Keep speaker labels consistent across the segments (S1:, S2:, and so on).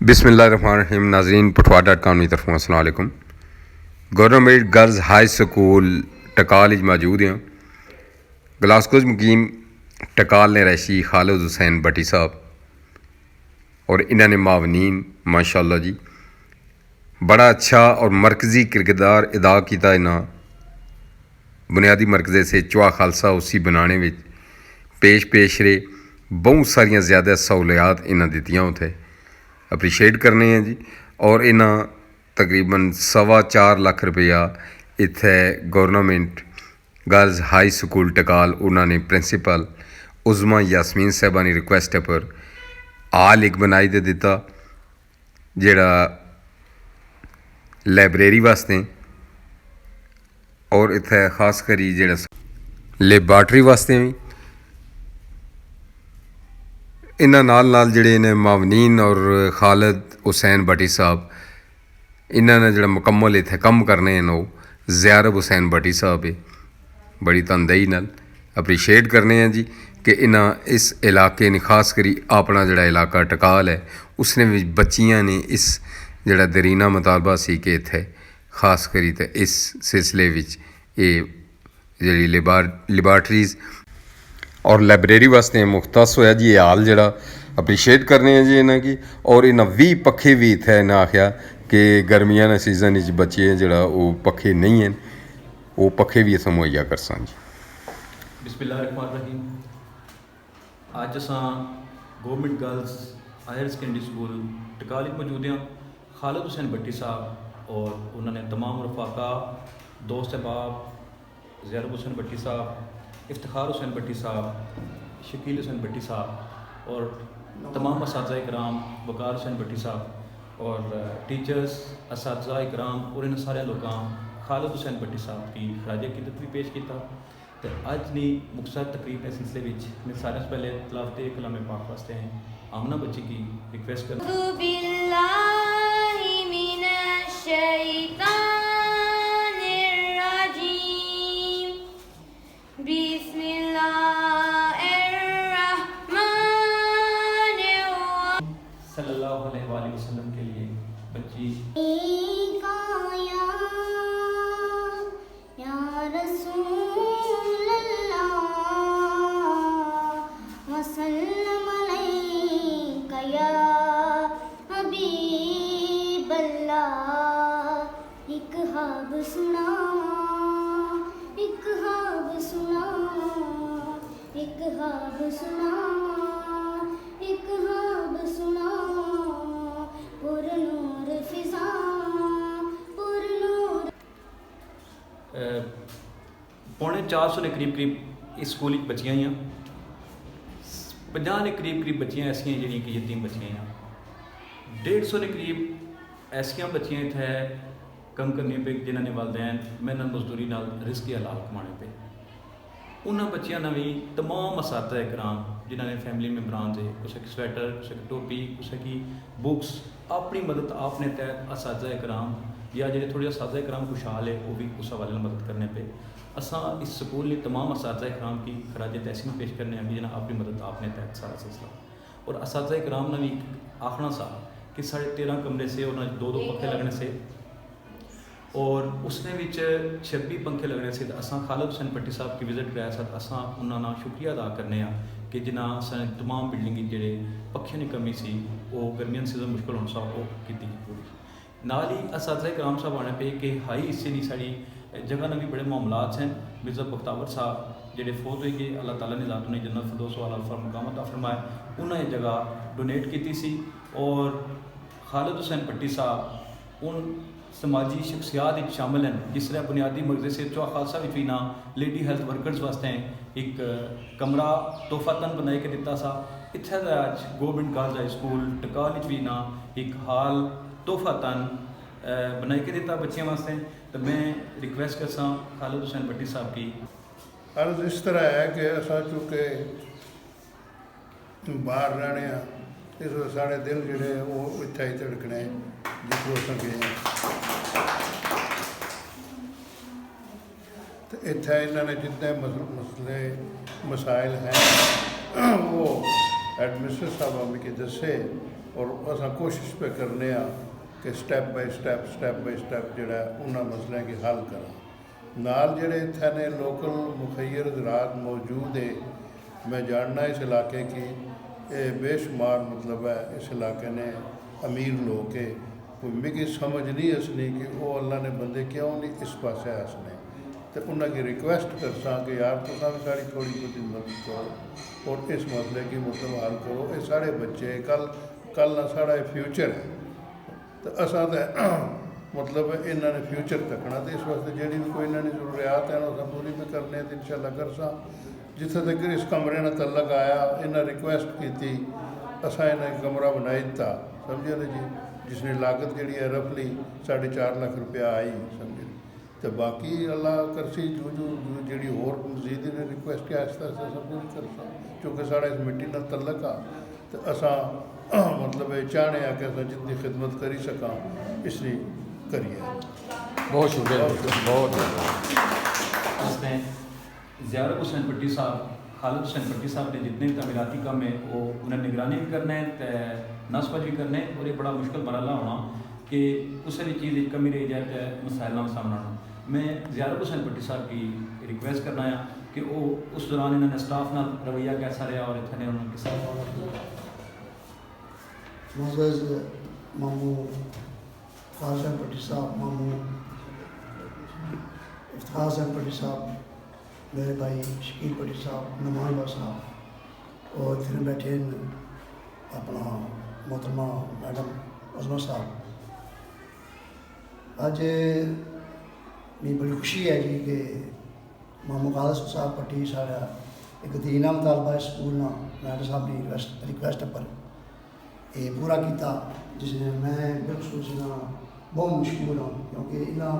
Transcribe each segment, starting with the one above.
S1: बिस्मिल्लाहिर्रहमानिर्रहीम। नाज़रीन पठवा.com की तरफों अस्सलाम वालेकुम। गवर्नमेंट गर्ल्स हाई स्कूल टकाल मौजूद हैं। ग्लासगो मुकीम टकाल ने रैशी खालिद हुसैन भट्टी साहब और इन्होंने मावनीन माशाअल्लाह जी बड़ा अच्छा और मरकज़ी किरदार अदा किया। इन्हें बुनियादी मरकज़े से चुआ खालसा उसी बनाने में पेश रहे। बहुत सारिया ज़्यादा सहूलियात इन्हें दित्तियां उत्थे अप्रीशिएट करने हैं जी। और इन्हें तकरीबन 4.25 लाख रुपया इत्थे गवर्नमेंट गर्ल्स हाई स्कूल टकाल उन्होंने प्रिंसीपल उज़मा यासमीन साहबा की रिक्वेस्ट पर आल एक बनाई दे दिता जिहड़ा लाइब्रेरी वास्ते और इत्थे खास करी जिहड़ा लैबार्टरी वास्ते भी इन्हां नाल जिहड़े ने मावनीन और खालिद हुसैन भट्टी साहब इन्हां ने जिहड़ा मुकम्मल इत्थे कम करने हैं वो ज़ियारब हुसैन भट्टी साहब है। बड़ी तनदेही नाल अप्रीशिएट करने हैं जी कि इन्हां इस इलाके ने खास करी अपना जिहड़ा इलाका टकाल है उसने भी बच्चियां ने इस जिहड़ा दरीना मुतालबा सी कि इत्थे खास करी तो इस सिलसिले विच ये जिहड़ी लैबार्टरीज़ और लाइब्रेरी वास्ते मुख्तस होया जी। ये हाल जरा अप्रीशिएट करने हैं जी इन्हों की। और इन्हें 20 पखे भी इतने इन्हें आख्या कि गर्मियां के सीजन बच्चे जरा वो पखे नहीं हैं वो पखे भी अस मुहैया कर सा जी।
S2: बिस्मिल्लाहिर्रहमानिर्रहीम। अज अस government girls higher secondary school टकाल मौजूद हैं। खालिद हुसैन भट्टी साहब और उन्होंने तमाम रफाका दोस्त अहबाब ज़ियारब हुसैन भट्टी साहब, इफ्तिखार हुसैन भट्टी साहब, शकील हुसैन भट्टी साहब और तमाम असातिज़ा इकराम वकार हुसैन भट्टी साहब और टीचर्स असातिज़ा इकराम और इन सारे लोगों खालिद हुसैन भट्टी साहब की खराज अकीदत भी पेश किया। तो अज नी मुख्तसर तकरीब के सिलसिले में सारे से पहले तलावत कलाम पाक वास्ते हैं आमना बच्ची की रिक्वेस्ट कर सल्लल्लाहु अलैहि वसल्लम के लिए बच्ची पौने 400 के करीब इस स्कूल बच्चियां ही 50 के करीब बच्चियां ऐसियां जी कि यतीम बच्चियां हैं। 150 के करीब ऐसियां बच्चियां इतने कम करने पे जिन्होंने वालदैन मेहनत मजदूरी नाल रिस्की हलाल कमाने पे उन्होंने बच्चियां ने भी तमाम असातिज़ा इकराम जिन्होंने फैमिली मेम्बरान से कुछ की स्वेटर कुछ की टोपी कुछ की बुक्स अपनी मदद आपने तहत असातिज़ा इकराम या जो थोड़ी असातिज़ा इकराम खुशहाल है वो भी उस हवाले मदद करने पे असा इस स्कूल ने तमाम असातिज़ा इकराम की खराज तहसीन पेश करने हैं जिन्हें अपनी मदद आपने तहत सारा सिलसिला और असातिज़ा इकराम ने भी आखना सा कि 13.5 कमरे से उन्होंने 2 पंखे लगने से और उसने 26 पंखे लगने से असा खालिद हुसैन भट्टी साहब की विजिट कराया सर असा उन्होंने शुक्रिया अदा करने कि जिन्हें असें तमाम बिल्डिंग जोड़े पक्षियों की कमी सी वो गर्मियों सीजन मुश्किल होने सा वो की पूरी नाल ही असातिज़ा इकराम साहब आने पे कि हाई हिस्से की साड़ी जगह ने भी बड़े मामलात हैं। मिर्ज़ा बख्तावर साहब जोड़े फौत हुए गए अल्लाह ताला ने ज़ात उन्हें जन्नत फिरदौस वाला मकाम अता फरमाए उन्हें जगह डोनेट की सी और खालिद हुसैन भट्टी साहब उन समाजी शख्सियात शामिल हैं जिस तरह बुनियादी मरकज़े से चौहा खालसा भी ना लेडी हेल्थ वर्कर्स वास्ते एक कमरा तोहफातन बनाई के दिता सा। इत्थे अज गवर्नमेंट गर्ल्स हाई स्कूल टकाल भी ना एक हाल तोहफातन बनाई के दिता बच्चियों वास्ते। तो मैं रिक्वेस्ट कर सा खालिद हुसैन भट्टी साहब की
S3: अर्ज इस तरह है कि असा चूँकि बाहर रहने इस साढ़े दिल जोड़े वो इत्थे ही धड़कने जिस सके तो इत्थे इन्होंने जितने मसले मसाइल हैं वो एडमिनिस्ट्रेटर साहब मिगी दसे और असां कोशिश पे करने कि स्टैप बाय स्टैप जोड़ा उन्होंने मसलों की हल करा नाल जेड़े इत्थे ने लोकल मुखैर हज़रात मौजूद है। मैं जानना इस इलाके की बेशुमार मतलब है इस इलाके ने अमीर लोग है कोई मिगी समझ नहीं असनी कि वो अल्लाह ने बंदे क्यों नहीं इस पासे हसने तो उन्होंने रिक्वेस्ट करसा कि यार तुसा भी साड़ी थोड़ी बहुत मदद करो और इस मसले की मतलब हल करो। ये साढ़े बच्चे कल ना साढ़ा फ्यूचर है तो असा तो मतलब इन्होंने फ्यूचर तकना तो इस वास्ते जी भी कोई इन्होंने जरूरियात है अस पूरी भी करने तो इंशाल्लाह करसा। जिथे तक इस कमरे ने तलक आया इन्हें रिक्वेस्ट की असा इन्हें कमरा बनाई दिता समझे ना जी जिसने लागत जी है रफली 4.5 लाख रुपया आई समझे तो बाकी अल्लाह करसी जो जी होर मजीद इन्हें रिक्वेस्ट के आस्ते आस्ते सब कुछ करसा क्योंकि साढ़ा इस मिट्टी न तलक आ तो असा मतलब चाहने कि अस जितनी खिदमत करी सका इसलिए करिए।
S1: बहुत शुक्रिया बहुत
S2: इसमें ज़ियारत हुसैन भट्टी साहब खालिद हुसैन भट्टी साहब ने जितने भी तमीराती काम है वो उन्हें निगरानी भी करना है तो नस्बत भी करना है और ये बड़ा मुश्किल मरला होना कि उस भी चीज़ की कमी रह जाए तो मसाइलों का सामना होना। मैं ज़ियारत हुसैन भट्टी साहब की रिक्वेस्ट करना है कि वो उस दौरान इन्होंने स्टाफ ना रवैया कैसा रहा और इतने उन्होंने किस
S4: मोज़ मामू खालिद भट्टी साहब मामू इफ्तार हुसैन भट्टी साहब मेरे भाई शकील भट्टी साहब नुमान साहब और इतने बैठे अपना मोहतरमा मैडम अजमा साहब अज मेरी बड़ी खुशी है जी कि मामू खालिद साहब भट्टी साढ़ा एक दीना मुतालबा स्कूल ना मैडम साहब की रिक्वेस्ट पर ये पूरा किया जिसने मैं बिल्कुल बहुत मशहूर हाँ क्योंकि इन्हें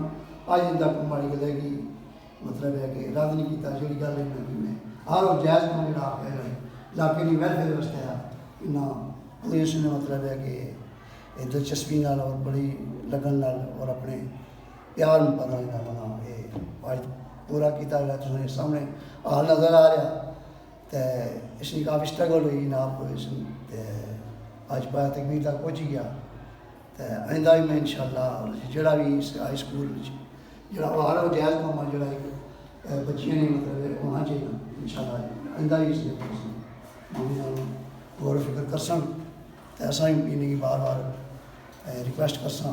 S4: अज तक माड़ी गल है कि मतलब है कि रद्द नहीं किया जी गल मैं हर वो जायज़ काम जो है इलाके की वेलफेयर वास्ते है इन्ना पुलिस ने मतलब है कि दिलचस्पी नाल और बड़ी लगन नाल और अपने प्यार में पता बना ये अज पूरा किया तुम्हारे सामने हाल नज़र आ रहा तो इसकी काफ़ी स्ट्रगल हुई जनाब अज पाया तकमीर तक पहुँच गया तो आइंदा भी मैं इंशाल्लाह जोड़ा भी इस हाई स्कूल जो हर वो जायज़ कम है जोड़ा बच्चियों ने मतलब होना चाहिए इंशाल्लाह आइंदा भी इसलिए मम्मी गौर फिक्र करसन तो असा भी इन्हें बार बार रिक्वेस्ट करसा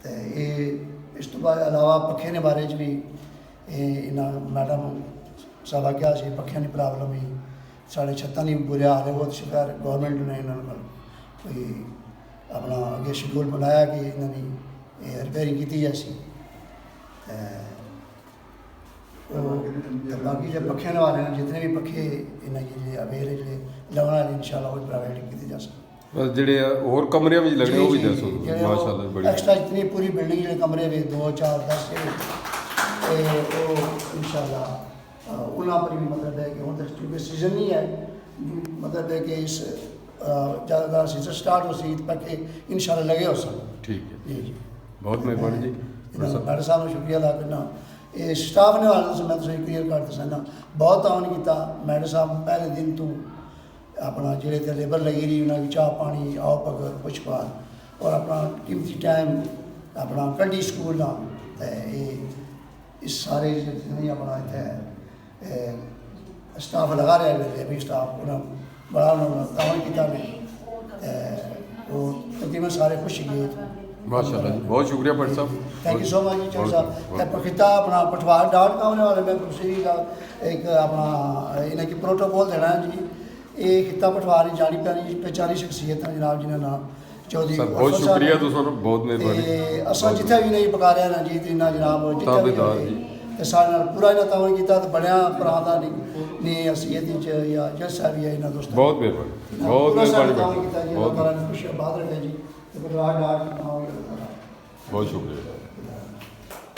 S4: तो ये इस तो बाद अलावा पखे ने बारे भी इन्हें मैडम साहब क्या पखे की प्रॉब्लम ही साढ़े छत्तां की बुरे हाल है वो शिकार गौरमेंट ने इन्होंने कोई अपना अगे शेड्यूल बनाया कि इन्होंने रिपेयरिंग की जाए बाकी जो पखे वाले हैं जितने भी पखे इन्हें अवेल है जो लगने वाले इंशाल्लाह वो प्रोवाइड किए जा सकते
S1: बस जेडे और कमरे में लगने वो भी दसो माशाल्लाह बड़ी
S4: एक्स्ट्रा जितनी पूरी बिल्डिंग जो कमरे में 2 4 10 वो इंशाल्लाह उन्होंने पर भी मतलब है कि हम तक क्योंकि सीजन नहीं है मतलब है कि इस ज़्यादा सीजन स्टार्ट हो सी पके इंशाल्लाह लगे हो सब
S1: ठीक है
S4: जी जी
S1: बहुत मेहरबानी जी
S4: मैडम साहब को शुक्रिया अदा करना ये स्टाफ ने वाले से मैं तुझे क्लियर कर दसना बहुत तावन किया मैडम साहब पहले दिन तो अपना जेड़े ते लेबर लगी रही उन्होंने चाह पानी आओ पग पुछपाल और अपना कीमती टाइम अपना कंडी स्कूल का ये इस सारे जितने अपना इतने स्टाफ लगा रहा है भी स्टाफ उन्हें बड़ा उन्होंने तावन किया ने वो तकरीबन सारे खुश गए
S1: माशाल्लाह जी बहुत शुक्रिया भट्ट साहब
S4: थैंक यू सो मच जी चौधरी साहब पखिता अपना पठवार डाट का होने वाले मैं प्रोसीडी का एक अपना इन्हें की प्रोटोकॉल देना है जी ये खिता पठवार की जानी पैनी पहचानी शख्सियत है जनाब जिन्हें नाम चौधरी
S1: बहुत शुक्रिया तुसां बहुत मेहरबानी
S4: असा जिथे भी नहीं पका रहे ना जी इन्ना जनाब जिथे सारे पूरा इन्हें तावन किया तो बनया भरा का नहीं हसीयत या जलसा भी है इन्होंने दोस्तों
S1: बहुत मेहरबानी बहुत
S4: खुशियाँ बात रखे जी पठवार डाट
S1: बहुत शुक्रिया